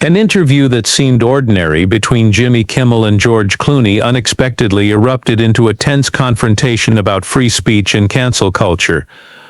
An interview that seemed ordinary between Jimmy Kimmel and George Clooney unexpectedly erupted into a tense confrontation about free speech and cancel culture.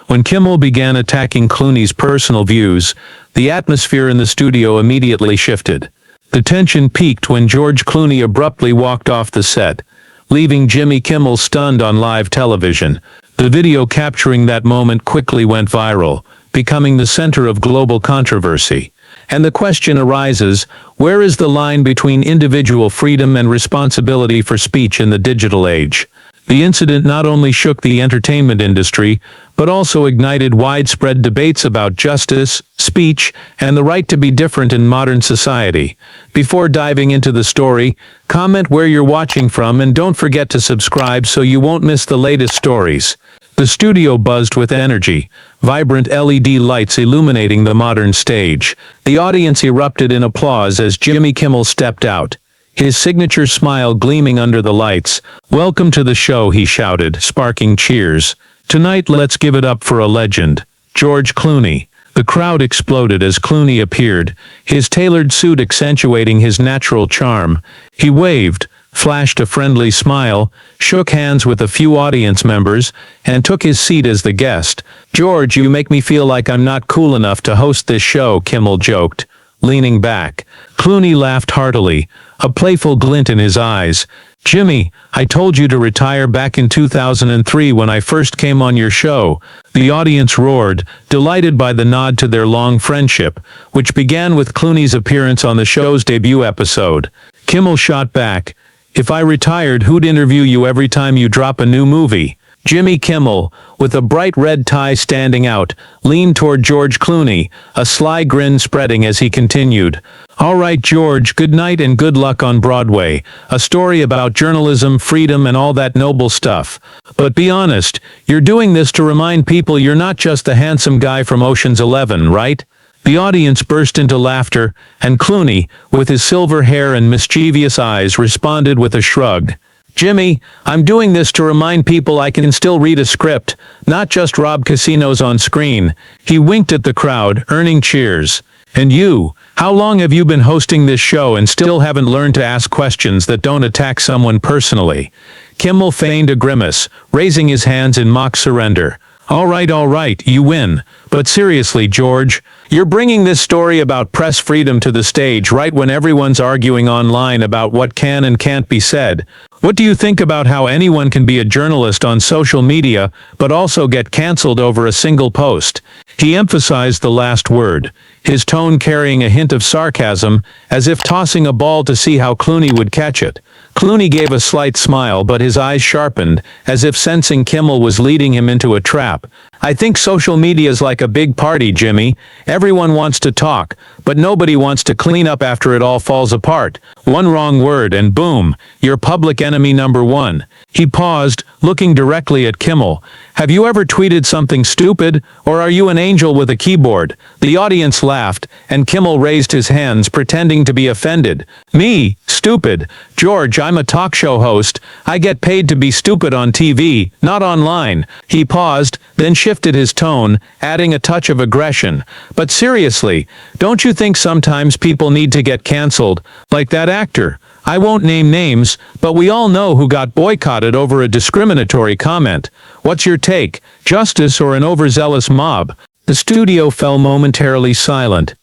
When Kimmel began attacking Clooney's personal views, the atmosphere in the studio immediately shifted. The tension peaked when George Clooney abruptly walked off the set, leaving Jimmy Kimmel stunned on live television. The video capturing that moment quickly went viral, becoming the center of global controversy. And the question arises, where is the line between individual freedom and responsibility for speech in the digital age? The incident not only shook the entertainment industry, but also ignited widespread debates about justice, speech, and the right to be different in modern society. Before diving into the story, comment where you're watching from and don't forget to subscribe so you won't miss the latest stories. The studio buzzed with energy, vibrant LED lights illuminating the modern stage. The audience erupted in applause as Jimmy Kimmel stepped out, his signature smile gleaming under the lights. "Welcome to the show," he shouted, sparking cheers. "Tonight let's give it up for a legend, George Clooney." The crowd exploded as Clooney appeared, his tailored suit accentuating his natural charm. He waved, flashed a friendly smile, shook hands with a few audience members, and took his seat as the guest. "George, you make me feel like I'm not cool enough to host this show," Kimmel joked, leaning back. Clooney laughed heartily, a playful glint in his eyes. "Jimmy, I told you to retire back in 2003 when I first came on your show." The audience roared, delighted by the nod to their long friendship, which began with Clooney's appearance on the show's debut episode. Kimmel shot back, "If I retired, who'd interview you every time you drop a new movie?" Jimmy Kimmel, with a bright red tie standing out, leaned toward George Clooney, a sly grin spreading as he continued. "All right, George, good night and good luck on Broadway. A story about journalism, freedom, and all that noble stuff. But be honest, you're doing this to remind people you're not just the handsome guy from Ocean's 11, right?" The audience burst into laughter, and Clooney, with his silver hair and mischievous eyes, responded with a shrug. "Jimmy, I'm doing this to remind people I can still read a script, not just rob casinos on screen." He winked at the crowd, earning cheers. "And you, how long have you been hosting this show and still haven't learned to ask questions that don't attack someone personally?" Kimmel feigned a grimace, raising his hands in mock surrender. All right, you win. But seriously, George, you're bringing this story about press freedom to the stage right when everyone's arguing online about what can and can't be said. What do you think about how anyone can be a journalist on social media, but also get cancelled over a single post? He emphasized the last word, his tone carrying a hint of sarcasm, as if tossing a ball to see how Clooney would catch it. Clooney gave a slight smile, but his eyes sharpened, as if sensing Kimmel was leading him into a trap. "I think social media's like a big party, Jimmy. Everyone wants to talk, but nobody wants to clean up after it all falls apart. One wrong word and boom, you're public enemy number one." He paused, looking directly at Kimmel. "Have you ever tweeted something stupid, or are you an angel with a keyboard?" The audience laughed, and Kimmel raised his hands, pretending to be offended. "Me? Stupid? George, I'm a talk show host. I get paid to be stupid on TV, not online." He paused, then shifted his tone, adding a touch of aggression. "But seriously, don't you think sometimes people need to get cancelled, like that actor? I won't name names, but we all know who got boycotted over a discriminatory comment. What's your take? Justice or an overzealous mob?" The studio fell momentarily silent,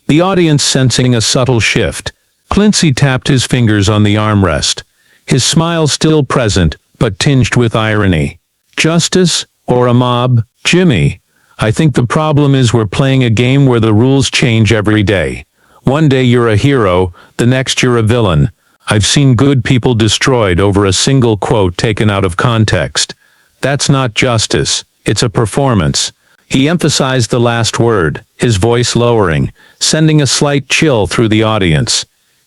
the audience sensing a subtle shift. Clooney tapped his fingers on the armrest, his smile still present, but tinged with irony. "Justice or a mob? Jimmy, I think the problem is we're playing a game where the rules change every day. One day you're a hero, the next you're a villain. I've seen good people destroyed over a single quote taken out of context. That's not justice, it's a performance." He emphasized the last word, his voice lowering, sending a slight chill through the audience.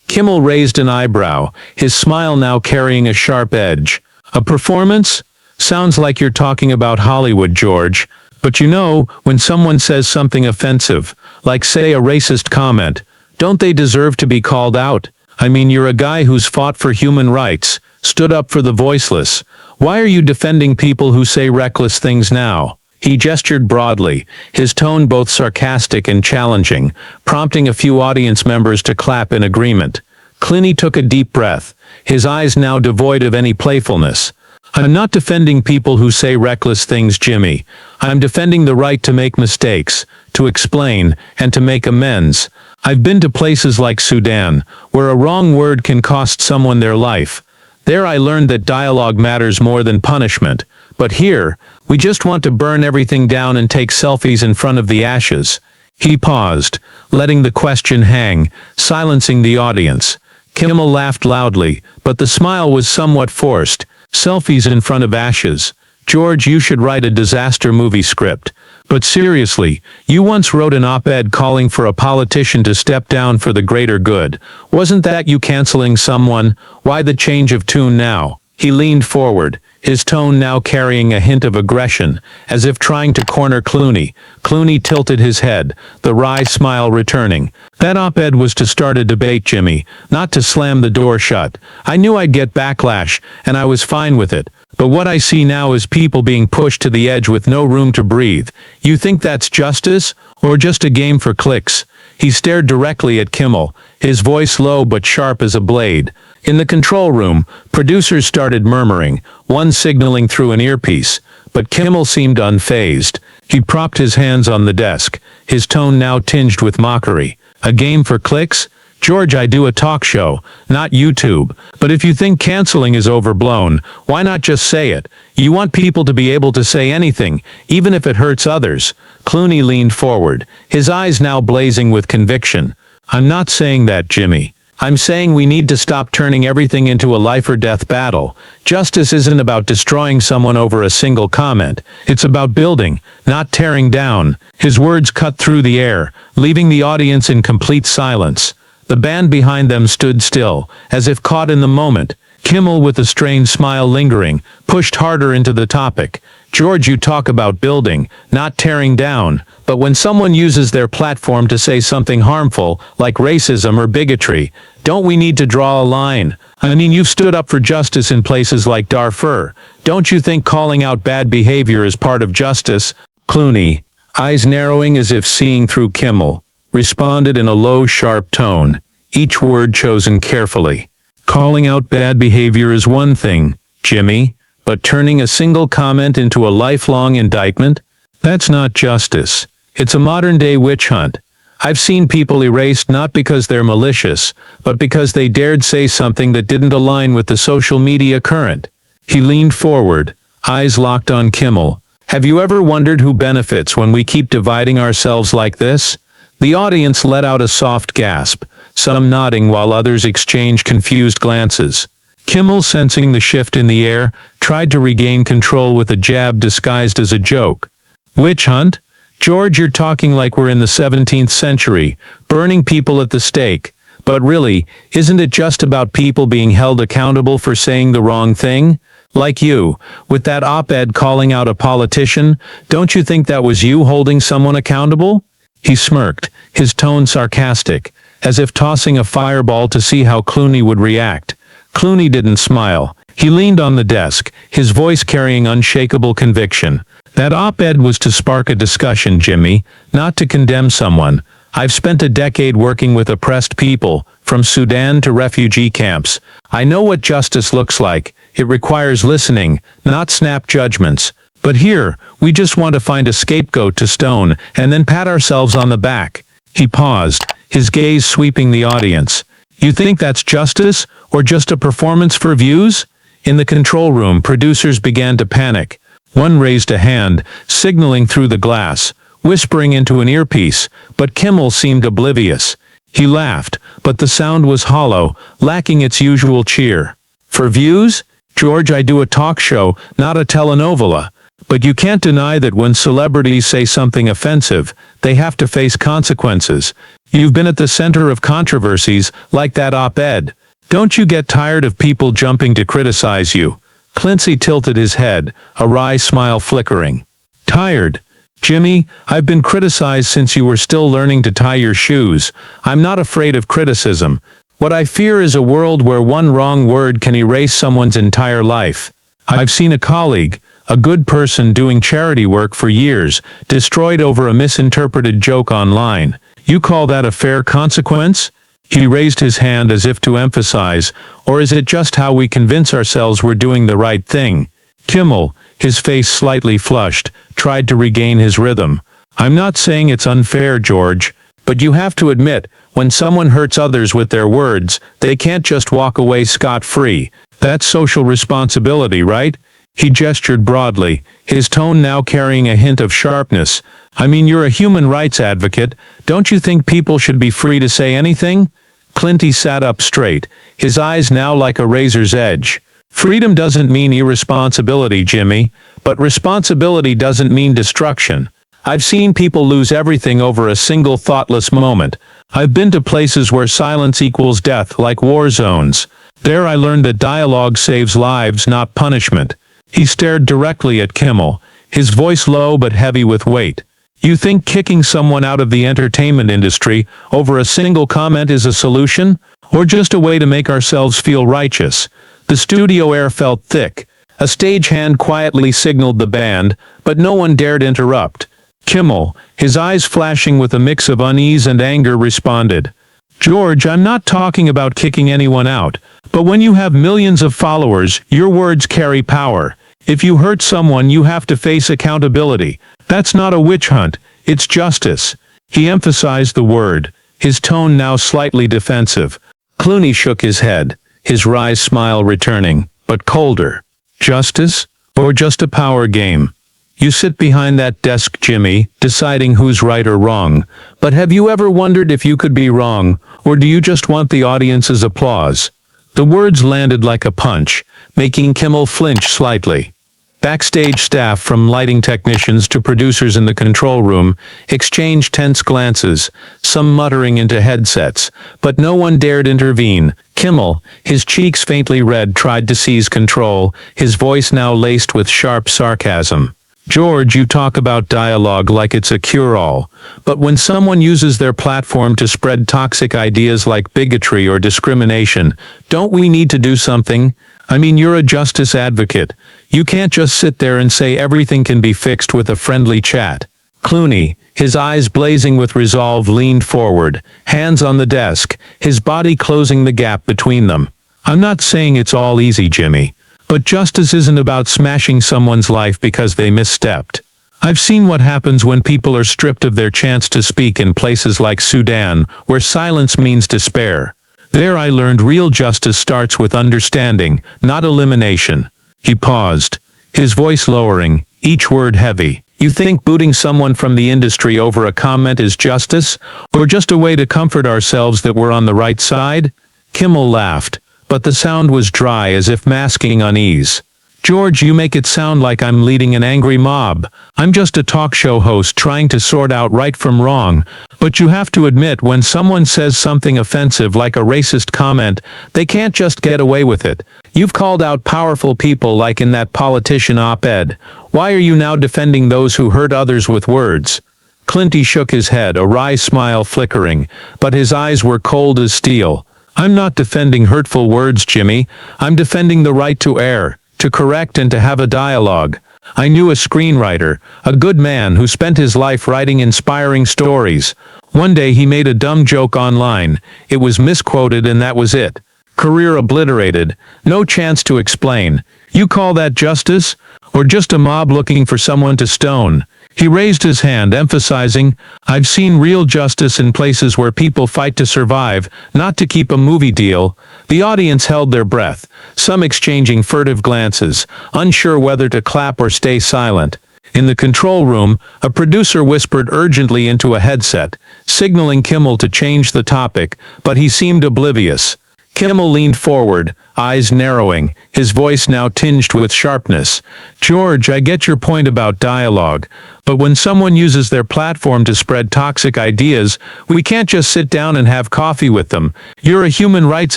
Kimmel raised an eyebrow, his smile now carrying a sharp edge. "A performance? Sounds like you're talking about Hollywood, George. But you know, when someone says something offensive, like say a racist comment, don't they deserve to be called out? I mean, you're a guy who's fought for human rights, stood up for the voiceless. Why are you defending people who say reckless things now?" He gestured broadly, his tone both sarcastic and challenging, prompting a few audience members to clap in agreement. Clooney took a deep breath, his eyes now devoid of any playfulness. I'm not defending people who say reckless things, Jimmy. I'm defending the right to make mistakes, to explain, and to make amends. I've been to places like Sudan, where a wrong word can cost someone their life. There I learned that dialogue matters more than punishment. But here, we just want to burn everything down and take selfies in front of the ashes. He paused, letting the question hang, silencing the audience. Kimmel laughed loudly, but the smile was somewhat forced. Selfies in front of ashes. George, you should write a disaster movie script. But seriously, you once wrote an op-ed calling for a politician to step down for the greater good. Wasn't that you canceling someone? Why the change of tune now? He leaned forward, his tone now carrying a hint of aggression, as if trying to corner Clooney. Clooney tilted his head, the wry smile returning. That op-ed was to start a debate, Jimmy, not to slam the door shut. I knew I'd get backlash, and I was fine with it. But what I see now is people being pushed to the edge with no room to breathe. You think that's justice, or just a game for clicks? He stared directly at Kimmel, his voice low but sharp as a blade. In the control room, producers started murmuring, one signaling through an earpiece, but Kimmel seemed unfazed. He propped his hands on the desk, his tone now tinged with mockery. A game for clicks? George, I do a talk show, not YouTube. But if you think canceling is overblown, why not just say it? You want people to be able to say anything, even if it hurts others. Clooney leaned forward, his eyes now blazing with conviction. I'm not saying that, Jimmy. I'm saying we need to stop turning everything into a life-or-death battle. Justice isn't about destroying someone over a single comment. It's about building, not tearing down. His words cut through the air, leaving the audience in complete silence. The band behind them stood still, as if caught in the moment. Kimmel, with a strained smile lingering, pushed harder into the topic. George, you talk about building, not tearing down. But when someone uses their platform to say something harmful, like racism or bigotry, don't we need to draw a line? I mean, you've stood up for justice in places like Darfur. Don't you think calling out bad behavior is part of justice? Clooney, eyes narrowing as if seeing through Kimmel, responded in a low, sharp tone, each word chosen carefully. Calling out bad behavior is one thing, Jimmy, but turning a single comment into a lifelong indictment? That's not justice. It's a modern-day witch hunt. I've seen people erased not because they're malicious, but because they dared say something that didn't align with the social media current. He leaned forward, eyes locked on Kimmel. Have you ever wondered who benefits when we keep dividing ourselves like this? The audience let out a soft gasp, some nodding while others exchanged confused glances. Kimmel, sensing the shift in the air, tried to regain control with a jab disguised as a joke. Witch hunt? George, you're talking like we're in the 17th century, burning people at the stake. But really, isn't it just about people being held accountable for saying the wrong thing? Like you, with that op-ed calling out a politician, don't you think that was you holding someone accountable? He smirked, his tone sarcastic, as if tossing a fireball to see how Clooney would react. Clooney didn't smile. He leaned on the desk, his voice carrying unshakable conviction. That op-ed was to spark a discussion, Jimmy, not to condemn someone. I've spent a decade working with oppressed people, from Sudan to refugee camps. I know what justice looks like. It requires listening, not snap judgments. But here, we just want to find a scapegoat to stone, and then pat ourselves on the back. He paused, his gaze sweeping the audience. You think that's justice, or just a performance for views? In the control room, producers began to panic. One raised a hand, signaling through the glass, whispering into an earpiece, but Kimmel seemed oblivious. He laughed, but the sound was hollow, lacking its usual cheer. For views? George, I do a talk show, not a telenovela. But you can't deny that when celebrities say something offensive, they have to face consequences. You've been at the center of controversies, like that op-ed. Don't you get tired of people jumping to criticize you? Clooney tilted his head, a wry smile flickering. Tired? Jimmy, I've been criticized since you were still learning to tie your shoes. I'm not afraid of criticism. What I fear is a world where one wrong word can erase someone's entire life. I've seen a colleague, a good person doing charity work for years, destroyed over a misinterpreted joke online. You call that a fair consequence? He raised his hand as if to emphasize, or is it just how we convince ourselves we're doing the right thing? Kimmel, his face slightly flushed, tried to regain his rhythm. I'm not saying it's unfair, George, but you have to admit, when someone hurts others with their words, they can't just walk away scot-free. That's social responsibility, right? He gestured broadly, his tone now carrying a hint of sharpness. I mean, you're a human rights advocate. Don't you think people should be free to say anything? Clinty sat up straight, his eyes now like a razor's edge. Freedom doesn't mean irresponsibility, Jimmy, but responsibility doesn't mean destruction. I've seen people lose everything over a single thoughtless moment. I've been to places where silence equals death, like war zones. There I learned that dialogue saves lives, not punishment. He stared directly at Kimmel, his voice low but heavy with weight. You think kicking someone out of the entertainment industry over a single comment is a solution? Or just a way to make ourselves feel righteous? The studio air felt thick. A stagehand quietly signaled the band, but no one dared interrupt. Kimmel, his eyes flashing with a mix of unease and anger, responded, George, I'm not talking about kicking anyone out, but when you have millions of followers, your words carry power. If you hurt someone, you have to face accountability. That's not a witch hunt, it's justice. He emphasized the word, his tone now slightly defensive. Clooney shook his head, his wry smile returning, but colder. Justice? Or just a power game? You sit behind that desk, Jimmy, deciding who's right or wrong. But have you ever wondered if you could be wrong, or do you just want the audience's applause? The words landed like a punch, making Kimmel flinch slightly. Backstage staff, from lighting technicians to producers in the control room, exchanged tense glances, some muttering into headsets, but no one dared intervene. Kimmel, his cheeks faintly red, tried to seize control, his voice now laced with sharp sarcasm. George, you talk about dialogue like it's a cure-all, but when someone uses their platform to spread toxic ideas like bigotry or discrimination, don't we need to do something? I mean, you're a justice advocate. You can't just sit there and say everything can be fixed with a friendly chat. Clooney, his eyes blazing with resolve, leaned forward, hands on the desk, his body closing the gap between them. I'm not saying it's all easy, Jimmy. But justice isn't about smashing someone's life because they misstepped. I've seen what happens when people are stripped of their chance to speak in places like Sudan, where silence means despair. There I learned real justice starts with understanding, not elimination. He paused, his voice lowering, each word heavy. You think booting someone from the industry over a comment is justice, or just a way to comfort ourselves that we're on the right side? Kimmel laughed, but the sound was dry, as if masking unease. George, you make it sound like I'm leading an angry mob. I'm just a talk show host trying to sort out right from wrong. But you have to admit, when someone says something offensive like a racist comment, they can't just get away with it. You've called out powerful people like in that politician op-ed. Why are you now defending those who hurt others with words? Clinty shook his head, a wry smile flickering, but his eyes were cold as steel. I'm not defending hurtful words, Jimmy. I'm defending the right to err, to correct, and to have a dialogue. I knew a screenwriter, a good man who spent his life writing inspiring stories. One day he made a dumb joke online. It was misquoted and that was it. Career obliterated. No chance to explain. You call that justice? Or just a mob looking for someone to stone? He raised his hand, emphasizing, I've seen real justice in places where people fight to survive, not to keep a movie deal. The audience held their breath, some exchanging furtive glances, unsure whether to clap or stay silent. In the control room, a producer whispered urgently into a headset, signaling Kimmel to change the topic, but he seemed oblivious. Kimmel leaned forward, eyes narrowing, his voice now tinged with sharpness. George, I get your point about dialogue, but when someone uses their platform to spread toxic ideas, we can't just sit down and have coffee with them. You're a human rights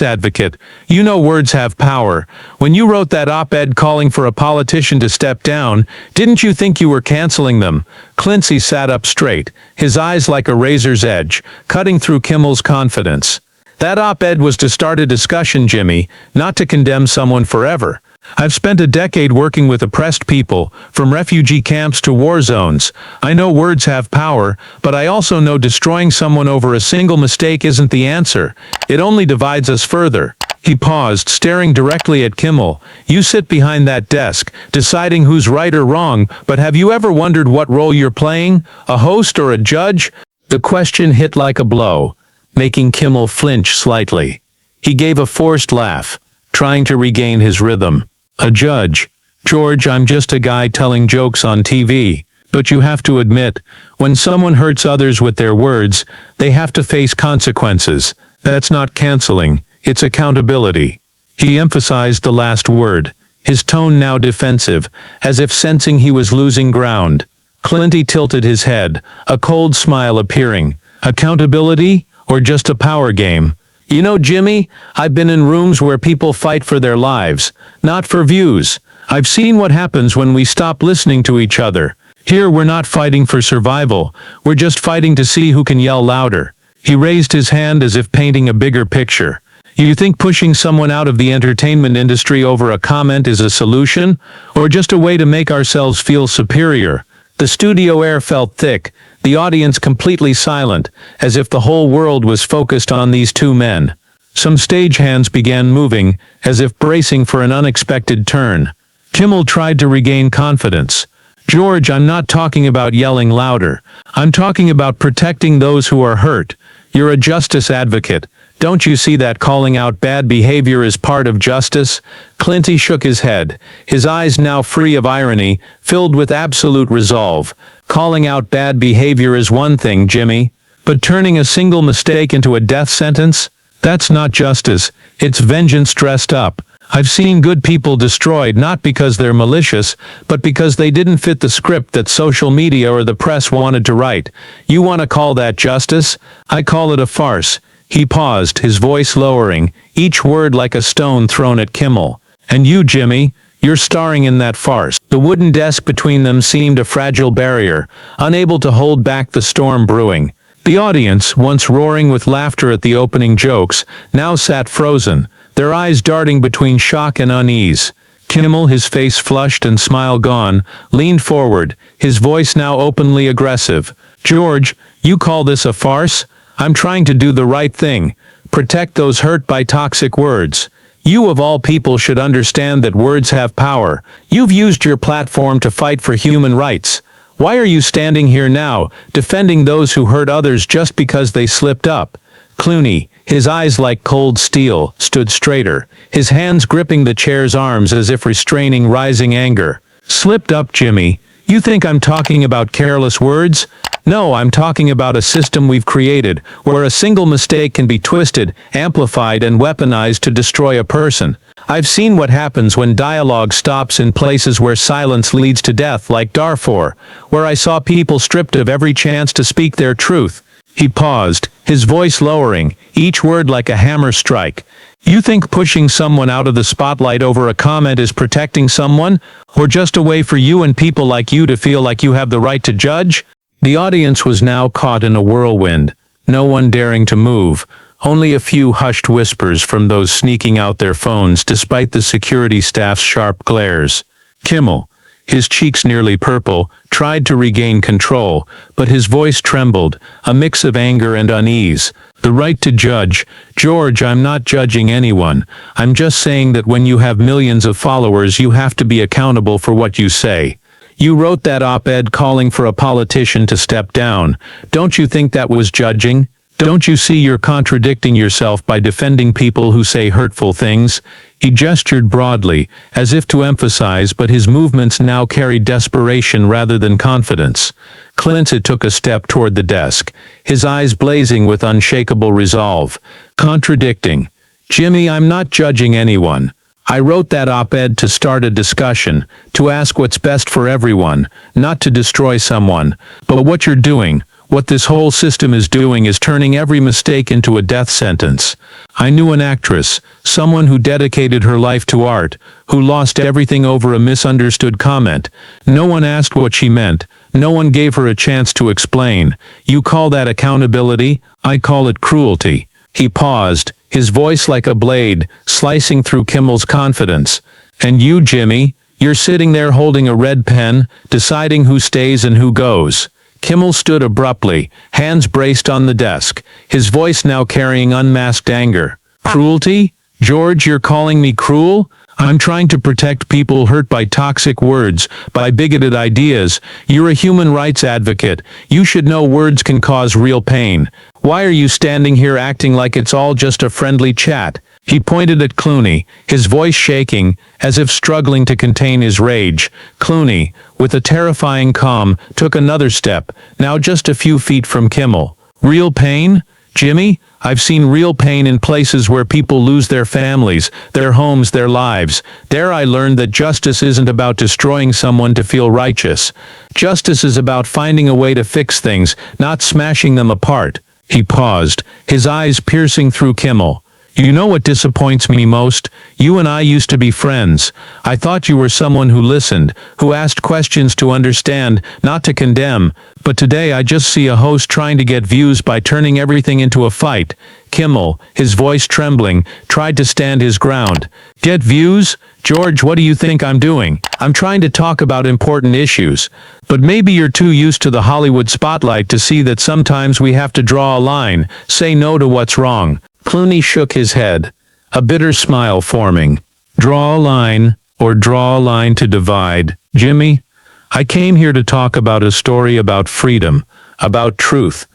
advocate. You know words have power. When you wrote that op-ed calling for a politician to step down, didn't you think you were canceling them? Clinty sat up straight, his eyes like a razor's edge, cutting through Kimmel's confidence. That op-ed was to start a discussion, Jimmy, not to condemn someone forever. I've spent a decade working with oppressed people, from refugee camps to war zones. I know words have power, but I also know destroying someone over a single mistake isn't the answer. It only divides us further. He paused, staring directly at Kimmel. You sit behind that desk, deciding who's right or wrong, but have you ever wondered what role you're playing? A host or a judge? The question hit like a blow, making Kimmel flinch slightly. He gave a forced laugh, trying to regain his rhythm. A judge. George, I'm just a guy telling jokes on TV. But you have to admit, when someone hurts others with their words, they have to face consequences. That's not canceling, it's accountability. He emphasized the last word, his tone now defensive, as if sensing he was losing ground. Clinty tilted his head, a cold smile appearing. Accountability, or just a power game? You know, Jimmy, I've been in rooms where people fight for their lives, not for views. I've seen what happens when we stop listening to each other. Here we're not fighting for survival, we're just fighting to see who can yell louder. He raised his hand as if painting a bigger picture. You think pushing someone out of the entertainment industry over a comment is a solution, or just a way to make ourselves feel superior? The studio air felt thick, the audience completely silent, as if the whole world was focused on these two men. Some stagehands began moving, as if bracing for an unexpected turn. Kimmel tried to regain confidence. George, I'm not talking about yelling louder. I'm talking about protecting those who are hurt. You're a justice advocate. Don't you see that calling out bad behavior is part of justice? Clinty shook his head, his eyes now free of irony, filled with absolute resolve. Calling out bad behavior is one thing, Jimmy, but turning a single mistake into a death sentence? That's not justice, it's vengeance dressed up. I've seen good people destroyed not because they're malicious, but because they didn't fit the script that social media or the press wanted to write. You want to call that justice? I call it a farce. He paused, his voice lowering, each word like a stone thrown at Kimmel. And you, Jimmy, you're starring in that farce. The wooden desk between them seemed a fragile barrier, unable to hold back the storm brewing. The audience, once roaring with laughter at the opening jokes, now sat frozen, their eyes darting between shock and unease. Kimmel, his face flushed and smile gone, leaned forward, his voice now openly aggressive. George, you call this a farce? I'm trying to do the right thing. Protect those hurt by toxic words. You of all people should understand that words have power. You've used your platform to fight for human rights. Why are you standing here now, defending those who hurt others just because they slipped up? Clooney, his eyes like cold steel, stood straighter, his hands gripping the chair's arms as if restraining rising anger. Slipped up, Jimmy. You think I'm talking about careless words? No, I'm talking about a system we've created, where a single mistake can be twisted, amplified and weaponized to destroy a person. I've seen what happens when dialogue stops in places where silence leads to death, like Darfur, where I saw people stripped of every chance to speak their truth. He paused, his voice lowering, each word like a hammer strike. You think pushing someone out of the spotlight over a comment is protecting someone, or just a way for you and people like you to feel like you have the right to judge? The audience was now caught in a whirlwind, no one daring to move, only a few hushed whispers from those sneaking out their phones despite the security staff's sharp glares. Kimmel, his cheeks nearly purple, tried to regain control, but his voice trembled, a mix of anger and unease. The right to judge. George, I'm not judging anyone. I'm just saying that when you have millions of followers, you have to be accountable for what you say. You wrote that op-ed calling for a politician to step down. Don't you think that was judging? Don't you see you're contradicting yourself by defending people who say hurtful things? He gestured broadly, as if to emphasize, but his movements now carried desperation rather than confidence. Clinton took a step toward the desk, his eyes blazing with unshakable resolve. Contradicting. Jimmy, I'm not judging anyone. I wrote that op-ed to start a discussion, to ask what's best for everyone, not to destroy someone. But what you're doing, what this whole system is doing, is turning every mistake into a death sentence. I knew an actress, someone who dedicated her life to art, who lost everything over a misunderstood comment. No one asked what she meant. No one gave her a chance to explain. You call that accountability? I call it cruelty. He paused, his voice like a blade, slicing through Kimmel's confidence. And you, Jimmy, you're sitting there holding a red pen, deciding who stays and who goes. Kimmel stood abruptly, hands braced on the desk, his voice now carrying unmasked anger. Cruelty? George, you're calling me cruel? I'm trying to protect people hurt by toxic words, by bigoted ideas. You're a human rights advocate. You should know words can cause real pain. Why are you standing here acting like it's all just a friendly chat? He pointed at Clooney, his voice shaking, as if struggling to contain his rage. Clooney, with a terrifying calm, took another step, now just a few feet from Kimmel. Real pain? Jimmy, I've seen real pain in places where people lose their families, their homes, their lives. There I learned that justice isn't about destroying someone to feel righteous. Justice is about finding a way to fix things, not smashing them apart. He paused, his eyes piercing through Kimmel. You know what disappoints me most? You and I used to be friends. I thought you were someone who listened, who asked questions to understand, not to condemn. But today I just see a host trying to get views by turning everything into a fight. Kimmel, his voice trembling, tried to stand his ground. Get views? George, what do you think I'm doing? I'm trying to talk about important issues. But maybe you're too used to the Hollywood spotlight to see that sometimes we have to draw a line, say no to what's wrong. Clooney shook his head, a bitter smile forming. Draw a line, or draw a line to divide. Jimmy, I came here to talk about a story about freedom, about truth.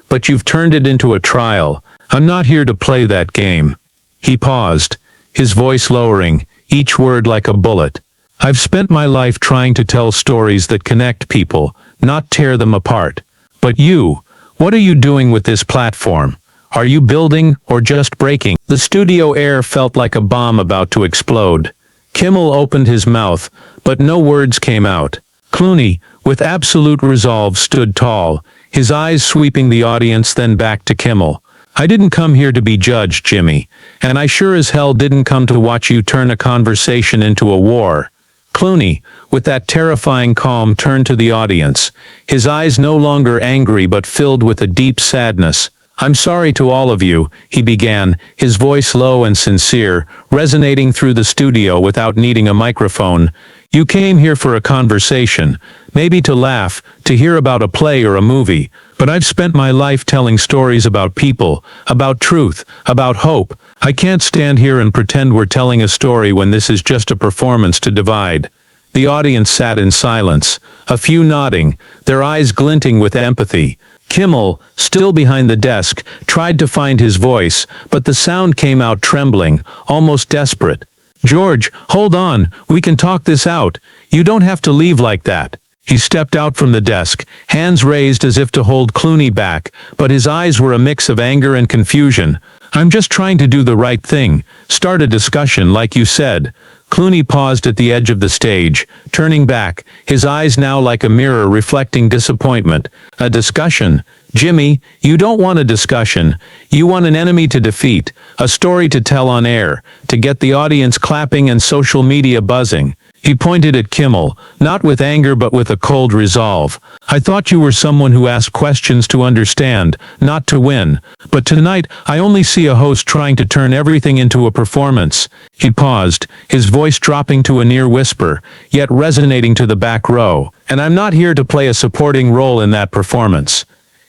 But you've turned it into a trial. I'm not here to play that game. He paused, his voice lowering, each word like a bullet. I've spent my life trying to tell stories that connect people, not tear them apart. But you, what are you doing with this platform? Are you building, or just breaking? The studio air felt like a bomb about to explode. Kimmel opened his mouth, but no words came out. Clooney, with absolute resolve, stood tall, his eyes sweeping the audience, then back to Kimmel. I didn't come here to be judged, Jimmy, and I sure as hell didn't come to watch you turn a conversation into a war. Clooney, with that terrifying calm, turned to the audience, his eyes no longer angry but filled with a deep sadness. I'm sorry to all of you, he began, his voice low and sincere, resonating through the studio without needing a microphone. You came here for a conversation, maybe to laugh, to hear about a play or a movie, but I've spent my life telling stories about people, about truth, about hope. I can't stand here and pretend we're telling a story when this is just a performance to divide. The audience sat in silence, a few nodding, their eyes glinting with empathy. Kimmel, still behind the desk, tried to find his voice, but the sound came out trembling, almost desperate. George, hold on, we can talk this out. You don't have to leave like that. He stepped out from the desk, hands raised as if to hold Clooney back, but his eyes were a mix of anger and confusion. I'm just trying to do the right thing, start a discussion like you said. Clooney paused at the edge of the stage, turning back, his eyes now like a mirror reflecting disappointment. A discussion? Jimmy, you don't want a discussion. You want an enemy to defeat, a story to tell on air, to get the audience clapping and social media buzzing. He pointed at Kimmel, not with anger but with a cold resolve. I thought you were someone who asked questions to understand, not to win. But tonight, I only see a host trying to turn everything into a performance. He paused, his voice dropping to a near whisper, yet resonating to the back row. And I'm not here to play a supporting role in that performance.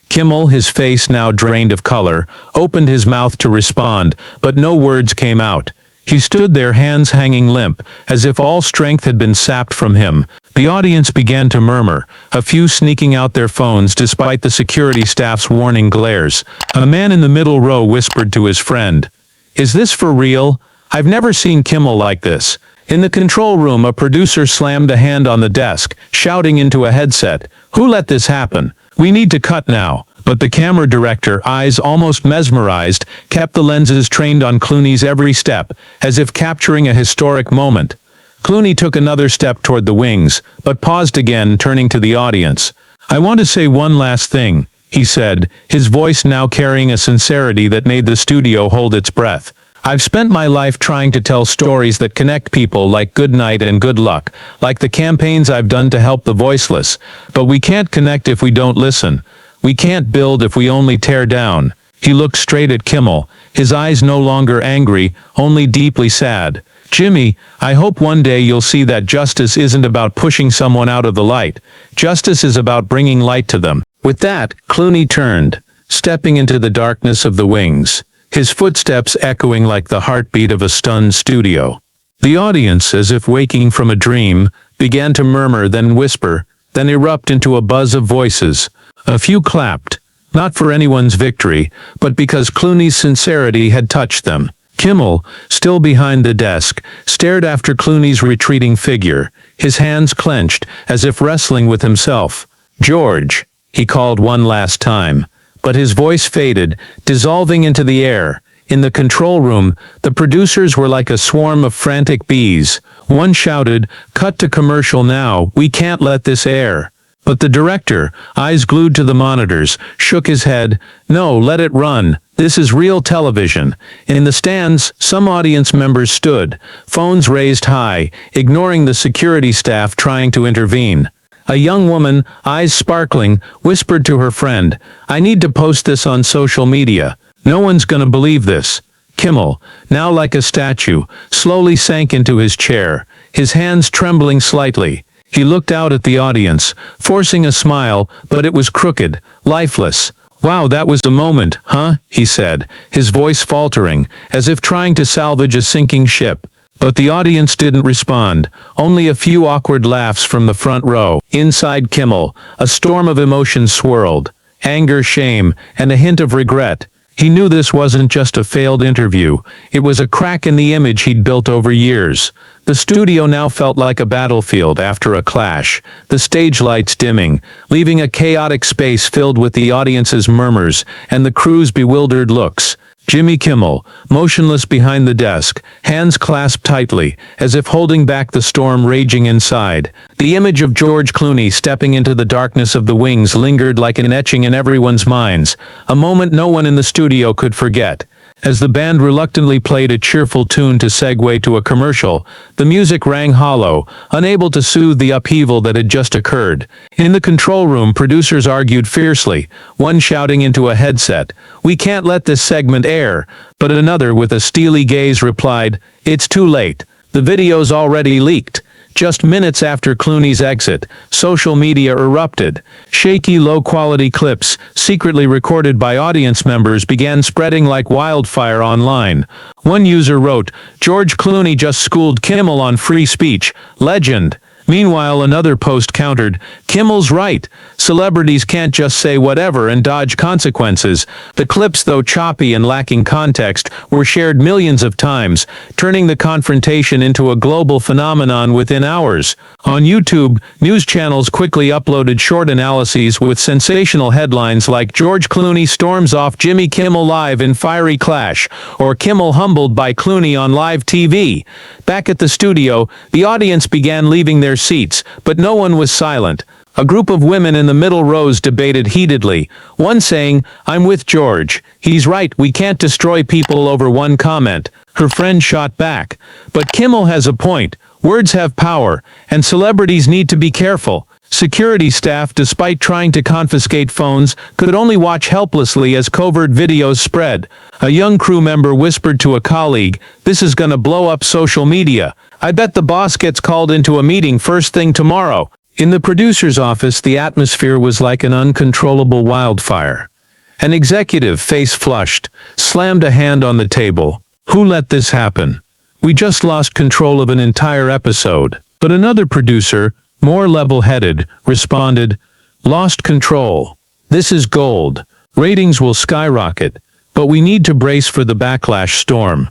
Kimmel, his face now drained of color, opened his mouth to respond, but no words came out. He stood there, hands hanging limp, as if all strength had been sapped from him. The audience began to murmur, a few sneaking out their phones despite the security staff's warning glares. A man in the middle row whispered to his friend, "Is this for real? I've never seen Kimmel like this." In the control room, a producer slammed a hand on the desk, shouting into a headset, "Who let this happen? We need to cut now." But the camera director, eyes almost mesmerized, kept the lenses trained on Clooney's every step, as if capturing a historic moment. Clooney took another step toward the wings, but paused again, turning to the audience. "I want to say one last thing," he said, his voice now carrying a sincerity that made the studio hold its breath. "I've spent my life trying to tell stories that connect people like Good Night and Good Luck, like the campaigns I've done to help the voiceless. But we can't connect if we don't listen. We can't build if we only tear down." He looked straight at Kimmel, his eyes no longer angry, only deeply sad. "Jimmy, I hope one day you'll see that justice isn't about pushing someone out of the light. Justice is about bringing light to them." With that, Clooney turned, stepping into the darkness of the wings, his footsteps echoing like the heartbeat of a stunned studio. The audience, as if waking from a dream, began to murmur, then whisper, then erupt into a buzz of voices. A few clapped, not for anyone's victory, but because Clooney's sincerity had touched them. Kimmel, still behind the desk, stared after Clooney's retreating figure, his hands clenched, as if wrestling with himself. "George," he called one last time, but his voice faded, dissolving into the air. In the control room, the producers were like a swarm of frantic bees. One shouted, "Cut to commercial now, we can't let this air." But the director, eyes glued to the monitors, shook his head. "No, let it run. This is real television." In the stands, some audience members stood, phones raised high, ignoring the security staff trying to intervene. A young woman, eyes sparkling, whispered to her friend, "I need to post this on social media. No one's gonna believe this." Kimmel, now like a statue, slowly sank into his chair, his hands trembling slightly. He looked out at the audience, forcing a smile, but it was crooked, lifeless. "Wow, that was the moment, huh?" he said, his voice faltering, as if trying to salvage a sinking ship. But the audience didn't respond, only a few awkward laughs from the front row. Inside Kimmel, a storm of emotions swirled, anger, shame, and a hint of regret. He knew this wasn't just a failed interview, it was a crack in the image he'd built over years. The studio now felt like a battlefield after a clash, the stage lights dimming, leaving a chaotic space filled with the audience's murmurs and the crew's bewildered looks. Jimmy Kimmel, motionless behind the desk, hands clasped tightly, as if holding back the storm raging inside. The image of George Clooney stepping into the darkness of the wings lingered like an etching in everyone's minds, a moment no one in the studio could forget. As the band reluctantly played a cheerful tune to segue to a commercial, the music rang hollow, unable to soothe the upheaval that had just occurred. In the control room, producers argued fiercely, one shouting into a headset, "We can't let this segment air," but another with a steely gaze replied, "It's too late. The video's already leaked." Just minutes after Clooney's exit, social media erupted. Shaky, low-quality clips, secretly recorded by audience members, began spreading like wildfire online. One user wrote, "George Clooney just schooled Kimmel on free speech. Legend." Meanwhile, another post countered, "Kimmel's right. Celebrities can't just say whatever and dodge consequences." The clips, though choppy and lacking context, were shared millions of times, turning the confrontation into a global phenomenon within hours. On YouTube, news channels quickly uploaded short analyses with sensational headlines like "George Clooney storms off Jimmy Kimmel Live in fiery clash," or "Kimmel humbled by Clooney on live TV." Back at the studio, the audience began leaving their seats, but no one was silent. A group of women in the middle rows debated heatedly, one saying, "I'm with George. He's right, we can't destroy people over one comment." Her friend shot back, "But Kimmel has a point. Words have power, and celebrities need to be careful." Security staff, despite trying to confiscate phones, could only watch helplessly as covert videos spread. A young crew member whispered to a colleague, "This is gonna blow up social media. I bet the boss gets called into a meeting first thing tomorrow." In the producer's office, the atmosphere was like an uncontrollable wildfire. An executive, face flushed, slammed a hand on the table. "Who let this happen? We just lost control of an entire episode." But another producer, more level-headed, responded, "Lost control. This is gold. Ratings will skyrocket, but we need to brace for the backlash storm."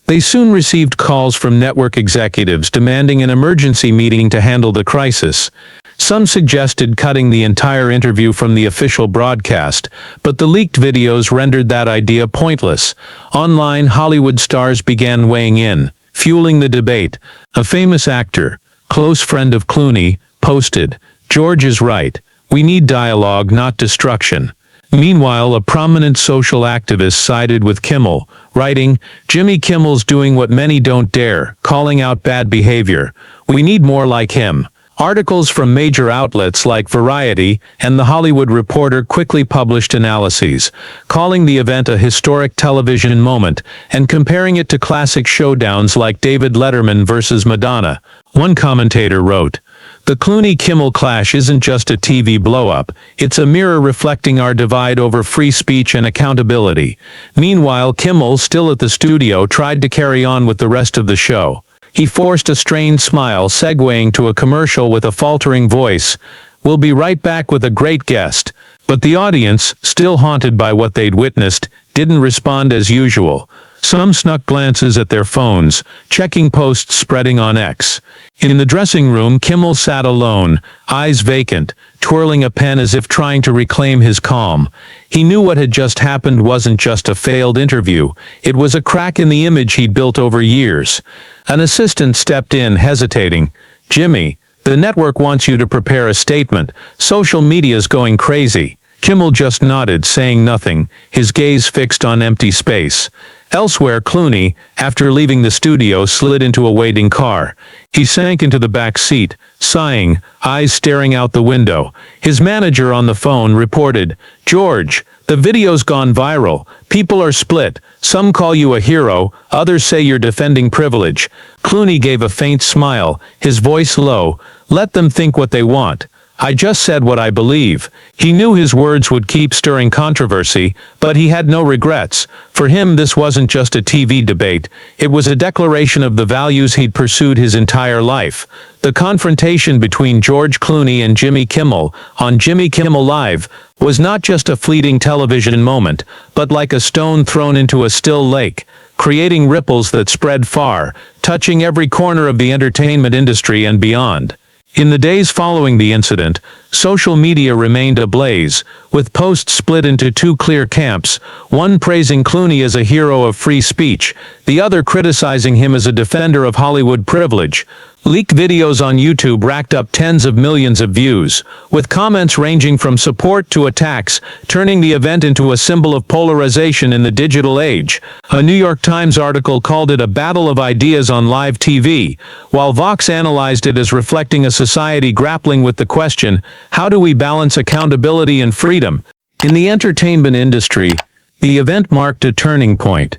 They soon received calls from network executives demanding an emergency meeting to handle the crisis. Some suggested cutting the entire interview from the official broadcast, but the leaked videos rendered that idea pointless. Online, Hollywood stars began weighing in, fueling the debate. A famous actor, close friend of Clooney, posted, "George is right. We need dialogue, not destruction." Meanwhile, a prominent social activist sided with Kimmel, writing, "Jimmy Kimmel's doing what many don't dare, calling out bad behavior. We need more like him." Articles from major outlets like Variety and The Hollywood Reporter quickly published analyses, calling the event a historic television moment and comparing it to classic showdowns like David Letterman versus Madonna. One commentator wrote, "The Clooney-Kimmel clash isn't just a TV blow-up, it's a mirror reflecting our divide over free speech and accountability." Meanwhile, Kimmel, still at the studio, tried to carry on with the rest of the show. He forced a strained smile, segueing to a commercial with a faltering voice. "We'll be right back with a great guest." But the audience, still haunted by what they'd witnessed, didn't respond as usual. Some snuck glances at their phones, checking posts spreading on X. In the dressing room, Kimmel sat alone, eyes vacant, twirling a pen as if trying to reclaim his calm. He knew what had just happened wasn't just a failed interview, it was a crack in the image he'd built over years. An assistant stepped in, hesitating. "Jimmy, the network wants you to prepare a statement. Social media's going crazy." Kimmel just nodded, saying nothing, his gaze fixed on empty space. Elsewhere, Clooney, after leaving the studio, slid into a waiting car. He sank into the back seat, sighing, eyes staring out the window. His manager on the phone reported, "George, the video's gone viral. People are split. Some call you a hero, others say you're defending privilege." Clooney gave a faint smile, his voice low. "Let them think what they want. I just said what I believe." He knew his words would keep stirring controversy, but he had no regrets. For him, this wasn't just a TV debate. It was a declaration of the values he'd pursued his entire life. The confrontation between George Clooney and Jimmy Kimmel on Jimmy Kimmel Live was not just a fleeting television moment, but like a stone thrown into a still lake, creating ripples that spread far, touching every corner of the entertainment industry and beyond. In the days following the incident, social media remained ablaze, with posts split into two clear camps, one praising Clooney as a hero of free speech, the other criticizing him as a defender of Hollywood privilege. Leaked videos on YouTube racked up tens of millions of views, with comments ranging from support to attacks, turning the event into a symbol of polarization in the digital age. A New York Times article called it a battle of ideas on live TV, while Vox analyzed it as reflecting a society grappling with the question, how do we balance accountability and freedom? In the entertainment industry, the event marked a turning point.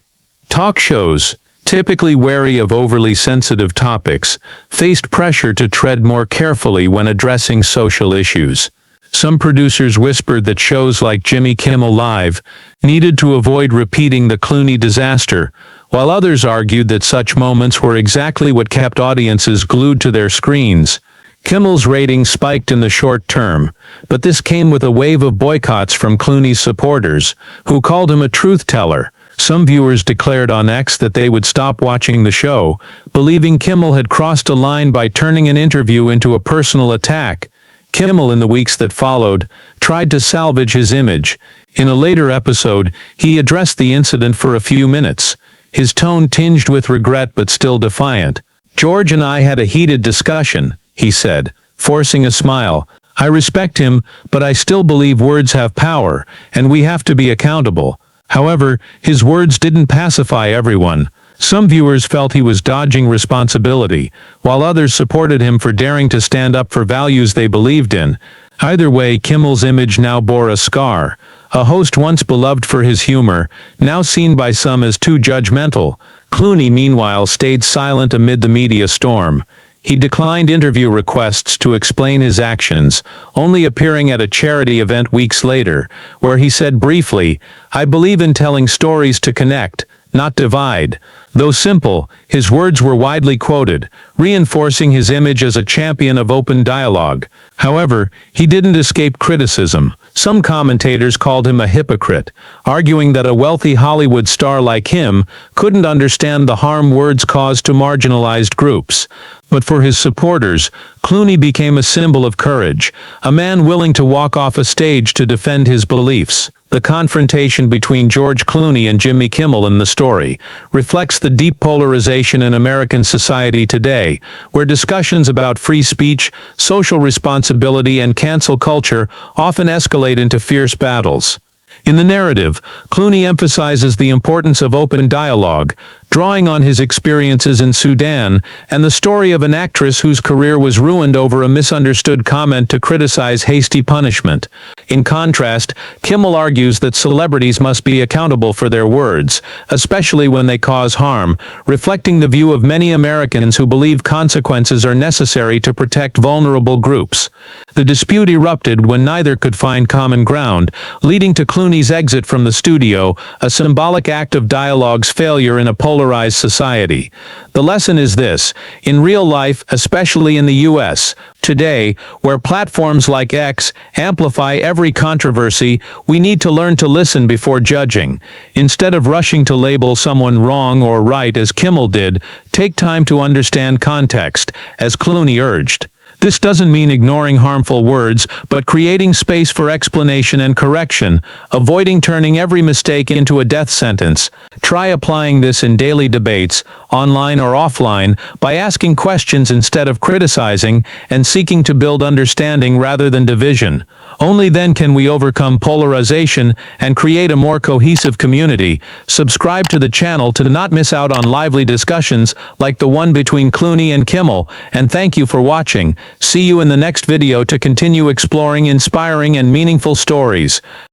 Talk shows, typically wary of overly sensitive topics, faced pressure to tread more carefully when addressing social issues. Some producers whispered that shows like Jimmy Kimmel Live needed to avoid repeating the Clooney disaster, while others argued that such moments were exactly what kept audiences glued to their screens. Kimmel's ratings spiked in the short term, but this came with a wave of boycotts from Clooney's supporters, who called him a truth teller. Some viewers declared on X that they would stop watching the show, believing Kimmel had crossed a line by turning an interview into a personal attack. Kimmel, in the weeks that followed, tried to salvage his image. In a later episode, he addressed the incident for a few minutes, his tone tinged with regret but still defiant. "George and I had a heated discussion," he said, forcing a smile. "I respect him, but I still believe words have power, and we have to be accountable." However, his words didn't pacify everyone. Some viewers felt he was dodging responsibility, while others supported him for daring to stand up for values they believed in. Either way, Kimmel's image now bore a scar. A host once beloved for his humor, now seen by some as too judgmental. Clooney, meanwhile, stayed silent amid the media storm. He declined interview requests to explain his actions, only appearing at a charity event weeks later, where he said briefly, "I believe in telling stories to connect, not divide." Though simple, his words were widely quoted, reinforcing his image as a champion of open dialogue. However, he didn't escape criticism. Some commentators called him a hypocrite, arguing that a wealthy Hollywood star like him couldn't understand the harm words cause to marginalized groups. But for his supporters, Clooney became a symbol of courage, a man willing to walk off a stage to defend his beliefs. The confrontation between George Clooney and Jimmy Kimmel in the story reflects the deep polarization in American society today, where discussions about free speech, social responsibility, and cancel culture often escalate into fierce battles. In the narrative, Clooney emphasizes the importance of open dialogue, drawing on his experiences in Sudan and the story of an actress whose career was ruined over a misunderstood comment to criticize hasty punishment. In contrast, Kimmel argues that celebrities must be accountable for their words, especially when they cause harm, reflecting the view of many Americans who believe consequences are necessary to protect vulnerable groups. The dispute erupted when neither could find common ground, leading to Clooney's exit from the studio, a symbolic act of dialogue's failure in a polarized society. The lesson is this: in real life, especially in the U.S., today, where platforms like X amplify every controversy, we need to learn to listen before judging. Instead of rushing to label someone wrong or right as Kimmel did, take time to understand context, as Clooney urged. This doesn't mean ignoring harmful words, but creating space for explanation and correction, avoiding turning every mistake into a death sentence. Try applying this in daily debates, online or offline, by asking questions instead of criticizing and seeking to build understanding rather than division. Only then can we overcome polarization and create a more cohesive community. Subscribe to the channel to not miss out on lively discussions like the one between Clooney and Kimmel, and thank you for watching. See you in the next video to continue exploring inspiring and meaningful stories.